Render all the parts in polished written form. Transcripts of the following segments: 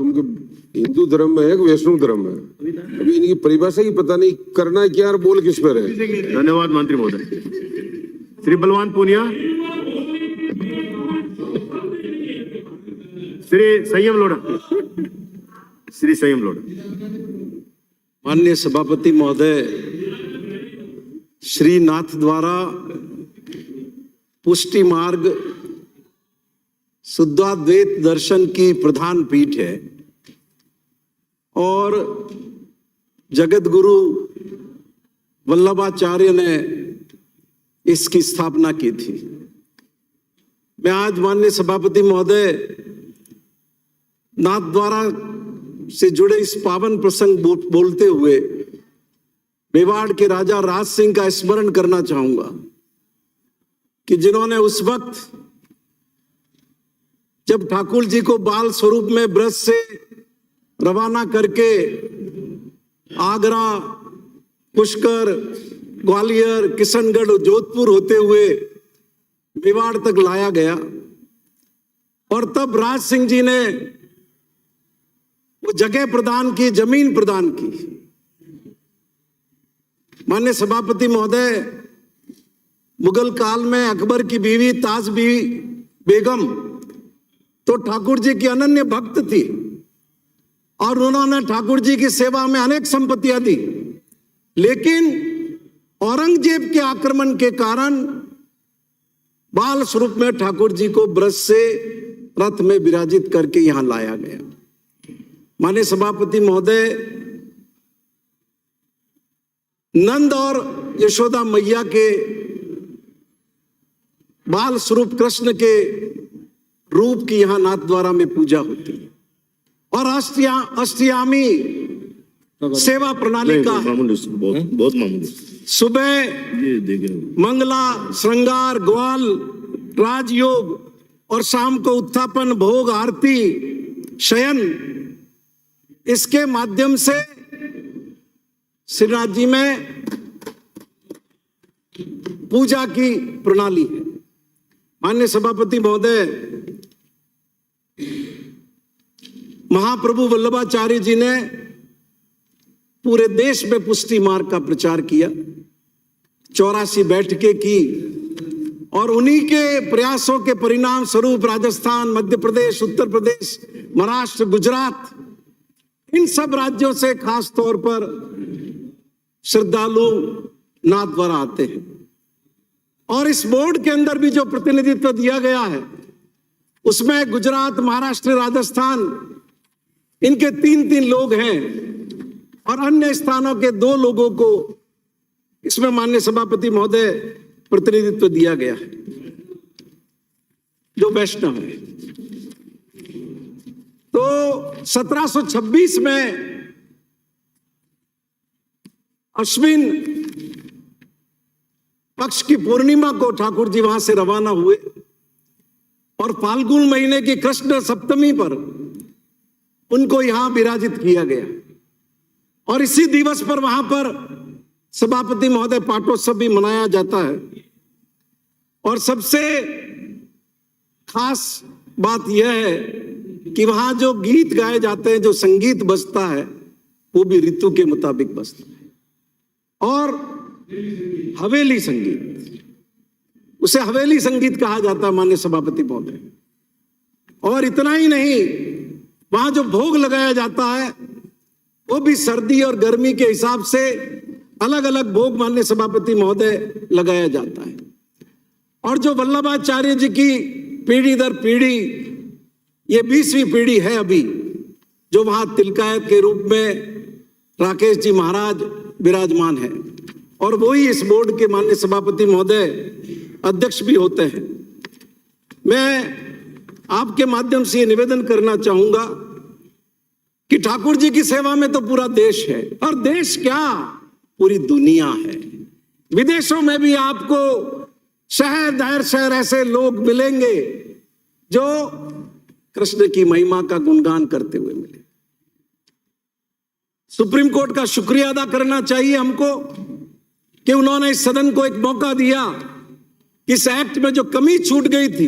उनके हिंदू धर्म में है कि वैष्णव धर्म में? अभी इनकी परिभाषा ही पता नहीं, करना क्या और बोल किस पर है। धन्यवाद मंत्री महोदय। श्री बलवान पूनिया, श्री संयम लोढ़ा, श्री संयम लोढ़ा। माननीय सभापति महोदय, श्री नाथ द्वारा पुष्टि मार्ग शुद्धाद्वैत दर्शन की प्रधान पीठ है और जगत गुरु वल्लभाचार्य ने इसकी स्थापना की थी। मैं आज माननीय सभापति महोदय नाथ द्वारा से जुड़े इस पावन प्रसंग बोलते हुए मेवाड़ के राजा राज सिंह का स्मरण करना चाहूंगा कि जिन्होंने उस वक्त जब ठाकुर जी को बाल स्वरूप में ब्रज से रवाना करके आगरा, पुष्कर, ग्वालियर, किशनगढ़, जोधपुर होते हुए मेवाड़ तक लाया गया और तब राज सिंह जी ने वो जगह प्रदान की, जमीन प्रदान की। माननीय सभापति महोदय, मुगल काल में अकबर की बीवी ताज बेगम तो ठाकुर जी की अनन्य भक्त थी और उन्होंने ठाकुर जी की सेवा में अनेक संपत्तियां दी, लेकिन औरंगजेब के आक्रमण के कारण बाल स्वरूप में ठाकुर जी को ब्रज से रथ में विराजित करके यहां लाया गया। माननीय सभापति महोदय, नंद और यशोदा मैया के बाल स्वरूप कृष्ण के रूप की यहां नाथ द्वारा में पूजा होती है और अष्टयामी सेवा प्रणाली का बहुत मामूली। सुबह मंगला, श्रृंगार, ग्वाल, राजयोग और शाम को उत्थापन, भोग, आरती, शयन, इसके माध्यम से श्रीनाथ जी में पूजा की प्रणाली है। माननीय सभापति महोदय, महाप्रभु वल्लभाचार्य जी ने पूरे देश में पुष्टि मार्ग का प्रचार किया, 84 बैठकें की और उन्हीं के प्रयासों के परिणाम स्वरूप राजस्थान, मध्य प्रदेश, उत्तर प्रदेश, महाराष्ट्र, गुजरात, इन सब राज्यों से खास तौर पर श्रद्धालु नाथ द्वारा आते हैं और इस बोर्ड के अंदर भी जो प्रतिनिधित्व दिया गया है उसमें गुजरात, महाराष्ट्र, राजस्थान, इनके 3-3 लोग हैं और अन्य स्थानों के 2 लोगों को इसमें माननीय सभापति महोदय प्रतिनिधित्व दिया गया है जो वैष्णव है। तो 1726 में अश्विन पक्ष की पूर्णिमा को ठाकुर जी वहां से रवाना हुए और फाल्गुन महीने की कृष्ण सप्तमी पर उनको यहां विराजित किया गया और इसी दिवस पर वहां पर सभापति महोदय पाटोत्सव भी मनाया जाता है। और सबसे खास बात यह है कि वहां जो गीत गाए जाते हैं, जो संगीत बजता है, वो भी ऋतु के मुताबिक बजता है और हवेली संगीत, उसे हवेली संगीत कहा जाता है माननीय सभापति महोदय। और इतना ही नहीं, वहां जो भोग लगाया जाता है वो भी सर्दी और गर्मी के हिसाब से अलग अलग भोग माननीय सभापति महोदय लगाया जाता है। और जो वल्लभाचार्य जी की पीढ़ी दर पीढ़ी, ये 20वीं पीढ़ी है अभी, जो वहां तिलकायत के रूप में राकेश जी महाराज विराजमान है और वही इस बोर्ड के माननीय सभापति महोदय अध्यक्ष भी होते हैं। मैं आपके माध्यम से ये निवेदन करना चाहूंगा कि ठाकुर जी की सेवा में तो पूरा देश है और देश क्या, पूरी दुनिया है। विदेशों में भी आपको शहर दर शहर ऐसे लोग मिलेंगे जो कृष्ण की महिमा का गुणगान करते हुए मिले। सुप्रीम कोर्ट का शुक्रिया अदा करना चाहिए हमको कि उन्होंने इस सदन को एक मौका दिया कि इस एक्ट में जो कमी छूट गई थी,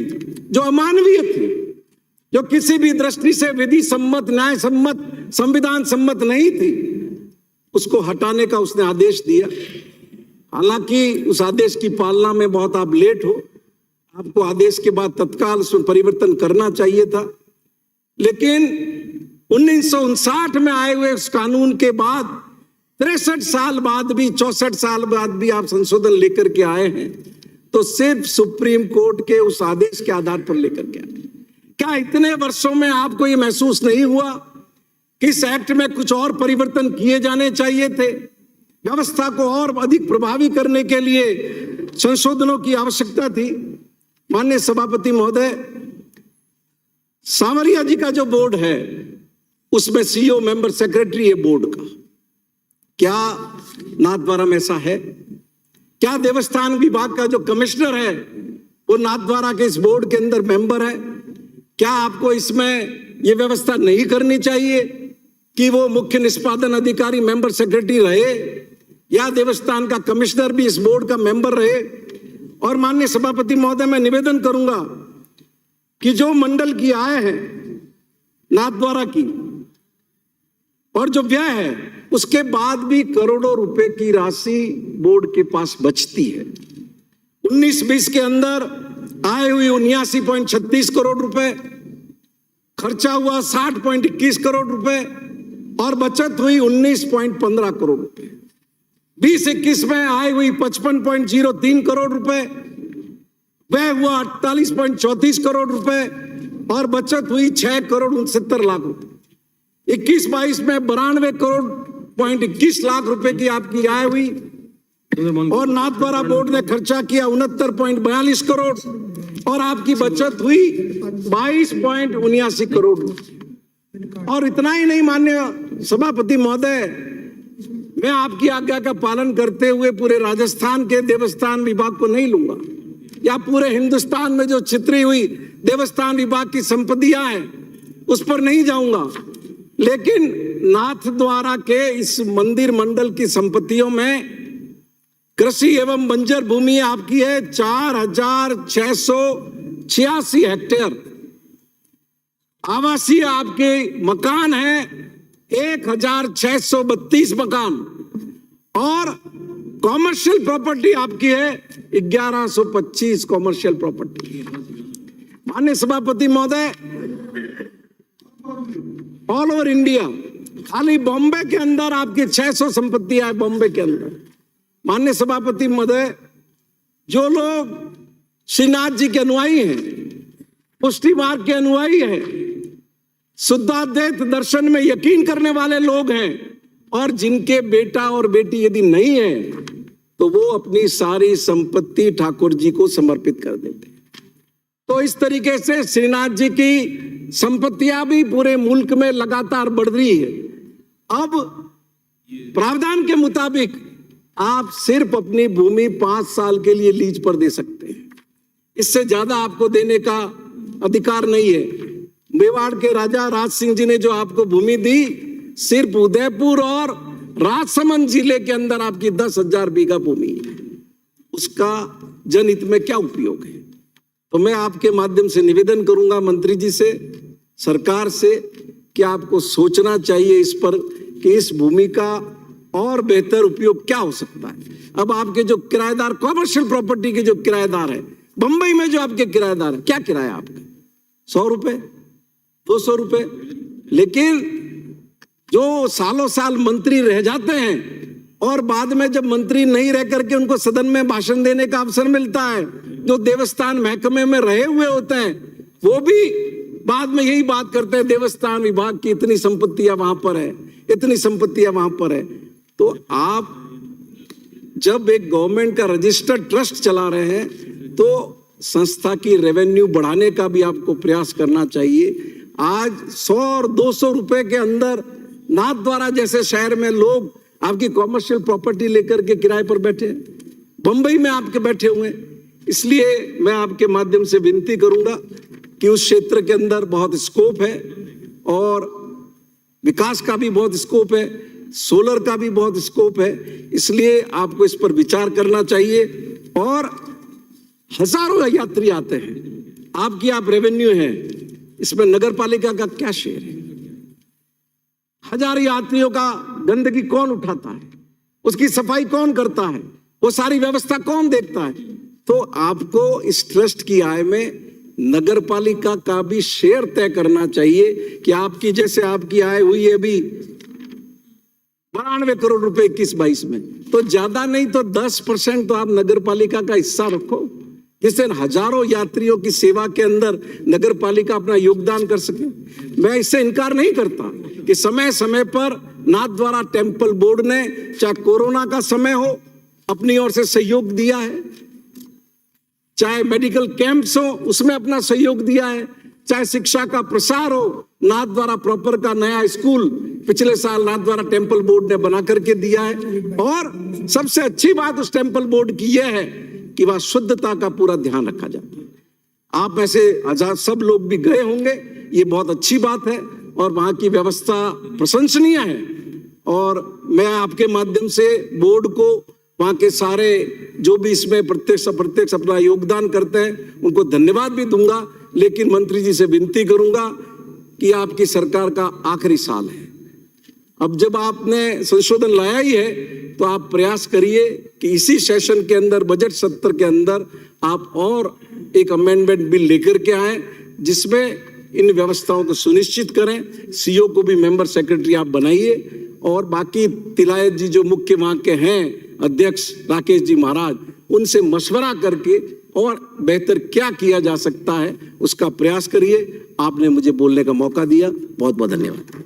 जो अमानवीय थी, जो किसी भी दृष्टि से विधि सम्मत, न्याय सम्मत, संविधान सम्मत नहीं थी, उसको हटाने का उसने आदेश दिया। हालांकि उस आदेश की पालना में बहुत आप लेट हो, आपको आदेश के बाद तत्काल उसमें परिवर्तन करना चाहिए था। लेकिन 1959 में आए हुए उस कानून के बाद 63 साल बाद भी, 64 साल बाद भी आप संशोधन लेकर के आए हैं, तो सिर्फ सुप्रीम कोर्ट के उस आदेश के आधार पर लेकर के आए। क्या इतने वर्षों में आपको ये महसूस नहीं हुआ कि इस एक्ट में कुछ और परिवर्तन किए जाने चाहिए थे? व्यवस्था को और अधिक प्रभावी करने के लिए संशोधनों की आवश्यकता थी। माननीय सभापति महोदय, सांवरिया जी का जो बोर्ड है उसमें सीईओ मेंबर सेक्रेटरी है बोर्ड का। क्या नाथद्वारा में ऐसा है? क्या देवस्थान विभाग का जो कमिश्नर है वो नाथद्वारा के इस बोर्ड के अंदर मेंबर है? क्या आपको इसमें ये व्यवस्था नहीं करनी चाहिए कि वो मुख्य निष्पादन अधिकारी मेंबर सेक्रेटरी रहे या देवस्थान का कमिश्नर भी इस बोर्ड का मेंबर रहे? और माननीय सभापति महोदय, मैं निवेदन करूंगा कि जो मंडल की आय है नाथद्वारा की और जो व्यय है उसके बाद भी करोड़ों रुपए की राशि बोर्ड के पास बचती है। 19-20 के अंदर आय हुई 79.36 करोड़ रुपए, खर्चा हुआ 60.21 करोड़ रुपए और बचत हुई 19.15 करोड़ रुपए। 20-21 में आय हुई 55.03 करोड़ रुपए, व्यय हुआ 48.34 करोड़ रुपए और बचत हुई 6 करोड़ 69 लाख रुपए। 21-22 में 92.21 लाख रुपए की आपकी आय हुई और नाथद्वारा बोर्ड ने खर्चा किया 69.42 करोड़ और आपकी बचत हुई 22.79 करोड़। और इतना ही नहीं माननीय सभापति महोदय, मैं आपकी आज्ञा का पालन करते हुए पूरे राजस्थान के देवस्थान विभाग को नहीं लूंगा या पूरे हिंदुस्तान में जो छितरी हुई देवस्थान विभाग की संपत्तियां हैं उस पर नहीं जाऊंगा, लेकिन नाथद्वारा के इस मंदिर मंडल की संपत्तियों में कृषि एवं बंजर भूमि आपकी है 4686 हेक्टेयर, आवासीय आपके मकान है 1632 मकान और कॉमर्शियल प्रॉपर्टी आपकी है 1125 कॉमर्शियल प्रॉपर्टी। माननीय सभापति महोदय, ऑल ओवर इंडिया खाली बॉम्बे के अंदर आपकी 600 संपत्तियां है बॉम्बे के अंदर। माननीय सभापति महोदय, जो लोग श्रीनाथ जी के अनुयायी हैं, पुष्टि मार्ग के अनुयायी हैं, शुद्धाद्वैत दर्शन में यकीन करने वाले लोग हैं और जिनके बेटा और बेटी यदि नहीं है तो वो अपनी सारी संपत्ति ठाकुर जी को समर्पित कर देते हैं। तो इस तरीके से श्रीनाथ जी की संपत्तियां भी पूरे मुल्क में लगातार बढ़ रही है। अब प्रावधान के मुताबिक आप सिर्फ अपनी भूमि 5 साल के लिए लीज पर दे सकते हैं, इससे ज्यादा आपको देने का अधिकार नहीं है। मेवाड़ के राजा राज सिंह जी ने जो आपको भूमि दी, सिर्फ उदयपुर और राजसमंद जिले के अंदर आपकी 10,000 बीघा भूमि है, उसका जनहित में क्या उपयोग है? तो मैं आपके माध्यम से निवेदन करूंगा मंत्री जी से, सरकार से, कि आपको सोचना चाहिए इस पर कि इस भूमि का और बेहतर उपयोग क्या हो सकता है। अब आपके जो किराएदार, कॉमर्शियल प्रॉपर्टी के जो किराएदार है, बंबई में जो आपके किराएदार है, क्या किराया आपका? 100 रुपए, 200 रुपए, लेकिन जो सालों साल मंत्री रह जाते हैं और बाद में जब मंत्री नहीं रह करके उनको सदन में भाषण देने का अवसर मिलता है, जो देवस्थान महकमे में रहे हुए होते हैं, वो भी बाद में यही बात करते हैं, देवस्थान विभाग की इतनी संपत्तियां वहां पर है, इतनी संपत्तियां वहां पर है। तो आप जब एक गवर्नमेंट का रजिस्टर्ड ट्रस्ट चला रहे हैं तो संस्था की रेवेन्यू बढ़ाने का भी आपको प्रयास करना चाहिए। आज 100 और 200 रुपए के अंदर नाथद्वारा जैसे शहर में लोग आपकी कॉमर्शियल प्रॉपर्टी लेकर के किराए पर बैठे हैं, बंबई में आपके बैठे हुए हैं। इसलिए मैं आपके माध्यम से विनती करूंगा कि उस क्षेत्र के अंदर बहुत स्कोप है और विकास का भी बहुत स्कोप है, सोलर का भी बहुत स्कोप है, इसलिए आपको इस पर विचार करना चाहिए। और हजारों यात्री आते हैं, आपकी आप रेवेन्यू है, इसमें नगर पालिका का क्या शेयर है? हजार यात्रियों का गंदगी कौन उठाता है? उसकी सफाई कौन करता है? वो सारी व्यवस्था कौन देखता है? तो आपको इस ट्रस्ट की आय में नगर पालिका का भी शेयर तय करना चाहिए कि आपकी, जैसे आपकी आय हुई है अभी 92 करोड़ रुपए 21-22 में, तो ज्यादा नहीं तो 10% तो आप नगर पालिका का हिस्सा रखो, जिससे हजारों यात्रियों की सेवा के अंदर नगर पालिका अपना योगदान कर सके। मैं इससे इनकार नहीं करता कि समय समय पर नाथद्वारा टेम्पल बोर्ड ने, चाहे कोरोना का समय हो, अपनी ओर से सहयोग दिया है, चाहे मेडिकल कैंप्स हो उसमें अपना सहयोग दिया है, चाहे शिक्षा का प्रसार हो, नाथद्वारा प्रॉपर का नया स्कूल पिछले साल नाथद्वारा टेम्पल बोर्ड ने बना करके दिया है। और सबसे अच्छी बात उस टेम्पल बोर्ड की यह है कि वह शुद्धता का पूरा ध्यान रखा जाता है। आप ऐसे हजार सब लोग भी गए होंगे, ये बहुत अच्छी बात है और वहां की व्यवस्था प्रशंसनीय है। और मैं आपके माध्यम से बोर्ड को, वहां के सारे जो भी इसमें प्रत्यक्ष अप्रत्यक्ष अपना योगदान करते हैं उनको धन्यवाद भी दूंगा, लेकिन मंत्री जी से विनती करूंगा कि आपकी सरकार का आखिरी साल है, अब जब आपने संशोधन लाया ही है तो आप प्रयास करिए कि इसी सेशन के अंदर, बजट सत्र के अंदर आप और एक अमेंडमेंट बिल लेकर के आए जिसमें इन व्यवस्थाओं को सुनिश्चित करें। सीओ को भी मेंबर सेक्रेटरी आप बनाइए और बाकी तिलायत जी जो मुख्य वहां के हैं अध्यक्ष राकेश जी महाराज, उनसे मशवरा करके और बेहतर क्या किया जा सकता है उसका प्रयास करिए। आपने मुझे बोलने का मौका दिया, बहुत बहुत धन्यवाद।